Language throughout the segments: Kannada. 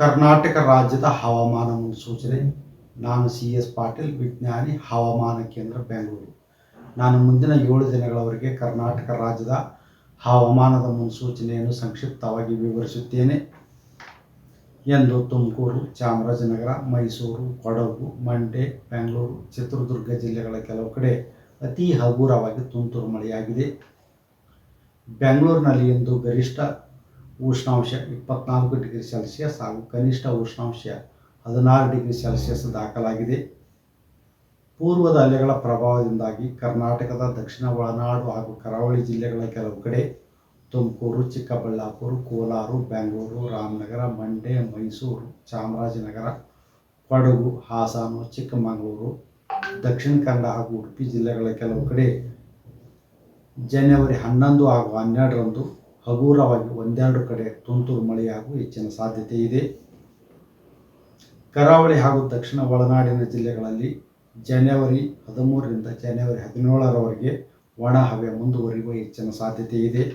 ಕರ್ನಾಟಕ ರಾಜ್ಯದ ಹವಾಮಾನ ಮುನ್ಸೂಚನೆ. ನಾನು CS ಪಾಟೀಲ್, ವಿಜ್ಞಾನಿ, ಹವಾಮಾನ ಕೇಂದ್ರ, ಬೆಂಗಳೂರು. ನಾನು ಮುಂದಿನ 7 ದಿನಗಳವರೆಗೆ ಕರ್ನಾಟಕ ರಾಜ್ಯದ ಹವಾಮಾನದ ಮುನ್ಸೂಚನೆಯನ್ನು ಸಂಕ್ಷಿಪ್ತವಾಗಿ ವಿವರಿಸುತ್ತೇನೆ ಎಂದು ತುಮಕೂರು, ಚಾಮರಾಜನಗರ, ಮೈಸೂರು, ಕೊಡಗು, ಮಂಡ್ಯ, ಬೆಂಗಳೂರು, ಚಿತ್ರದುರ್ಗ ಜಿಲ್ಲೆಗಳ ಕೆಲವು ಕಡೆ ಅತಿ ಹಗುರವಾಗಿ ತುಂತುರು ಮಳೆಯಾಗಿದೆ. ಬೆಂಗಳೂರಿನಲ್ಲಿ ಇಂದು ಗರಿಷ್ಠ ಉಷ್ಣಾಂಶ 24 ಡಿಗ್ರಿ ಸೆಲ್ಸಿಯಸ್ ಹಾಗೂ ಕನಿಷ್ಠ ಉಷ್ಣಾಂಶ 16 ಡಿಗ್ರಿ ಸೆಲ್ಸಿಯಸ್ ದಾಖಲಾಗಿದೆ. ಪೂರ್ವದ ಅಲೆಗಳ ಪ್ರಭಾವದಿಂದಾಗಿ ಕರ್ನಾಟಕದ ದಕ್ಷಿಣ ಒಳನಾಡು ಹಾಗೂ ಕರಾವಳಿ ಜಿಲ್ಲೆಗಳ ಕೆಲವು ಕಡೆ ತುಮಕೂರು, ಚಿಕ್ಕಬಳ್ಳಾಪುರ, ಕೋಲಾರ, ಬೆಂಗಳೂರು, ರಾಮನಗರ, ಮಂಡ್ಯ, ಮೈಸೂರು, ಚಾಮರಾಜನಗರ, ಕೊಡಗು, ಹಾಸನ, ಚಿಕ್ಕಮಗಳೂರು, ದಕ್ಷಿಣ ಕನ್ನಡ ಹಾಗೂ ಉಡುಪಿ ಜಿಲ್ಲೆಗಳ ಕೆಲವು ಕಡೆ ಜನವರಿ 11 ಹಾಗೂ 12ರಂದು ಹಗುರವಾಗಿ ಒಂದೆರಡು ಕಡೆ ತುಂತುರು ಮಳೆಯಾಗುವ ಹೆಚ್ಚಿನ ಸಾಧ್ಯತೆ ಇದೆ. ಕರಾವಳಿ ಹಾಗೂ ದಕ್ಷಿಣ ಒಳನಾಡಿನ ಜಿಲ್ಲೆಗಳಲ್ಲಿ ಜನವರಿ 13ರಿಂದ ಜನವರಿ 17ರವರೆಗೆ ಒಣ ಹವೆ ಮುಂದುವರಿಯುವ ಹೆಚ್ಚಿನ ಸಾಧ್ಯತೆ ಇದೆ.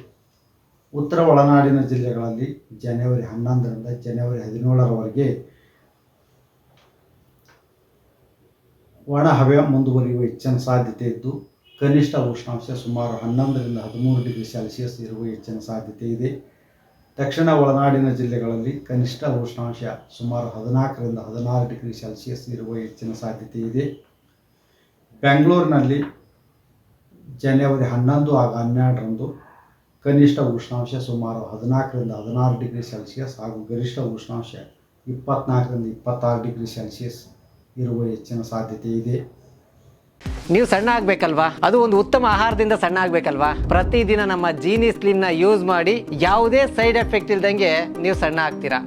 ಉತ್ತರ ಒಳನಾಡಿನ ಜಿಲ್ಲೆಗಳಲ್ಲಿ ಜನವರಿ 11ರಿಂದ ಜನವರಿ 17ರವರೆಗೆ ಒಣ ಹವೆ ಮುಂದುವರಿಯುವ ಹೆಚ್ಚಿನ ಸಾಧ್ಯತೆ ಇದ್ದು, ಕನಿಷ್ಠ ಉಷ್ಣಾಂಶ ಸುಮಾರು 11ರಿಂದ 13 ಡಿಗ್ರಿ ಸೆಲ್ಸಿಯಸ್ ಇರುವ ಹೆಚ್ಚಿನ ಸಾಧ್ಯತೆ ಇದೆ. ದಕ್ಷಿಣ ಒಳನಾಡಿನ ಜಿಲ್ಲೆಗಳಲ್ಲಿ ಕನಿಷ್ಠ ಉಷ್ಣಾಂಶ ಸುಮಾರು 14ರಿಂದ 16 ಡಿಗ್ರಿ ಸೆಲ್ಸಿಯಸ್ ಇರುವ ಹೆಚ್ಚಿನ ಸಾಧ್ಯತೆ ಇದೆ. ಬೆಂಗಳೂರಿನಲ್ಲಿ ಜನವರಿ 11 ಹಾಗೂ 12ರಂದು ಕನಿಷ್ಠ ಉಷ್ಣಾಂಶ ಸುಮಾರು 14ರಿಂದ 16 ಡಿಗ್ರಿ ಸೆಲ್ಸಿಯಸ್ ಹಾಗೂ ಗರಿಷ್ಠ ಉಷ್ಣಾಂಶ 24ರಿಂದ 26 ಡಿಗ್ರಿ ಸೆಲ್ಸಿಯಸ್ ಇರುವ ಹೆಚ್ಚಿನ ಸಾಧ್ಯತೆ ಇದೆ. ನೀವು ಸಣ್ಣ ಆಗಬೇಕಲ್ವಾ? ಅದು ಒಂದು ಉತ್ತಮ ಆಹಾರದಿಂದ ಸಣ್ಣ ಆಗಬೇಕಲ್ವಾ? ಪ್ರತಿದಿನ ನಮ್ಮ ಜೀನಿ ಸ್ಲಿಮ್ನ ಯೂಸ್ ಮಾಡಿ ಯಾವುದೇ ಸೈಡ್ ಎಫೆಕ್ಟ್ ಇಲ್ದಂಗೆ ನೀವು ಸಣ್ಣ ಆಗ್ತೀರಾ.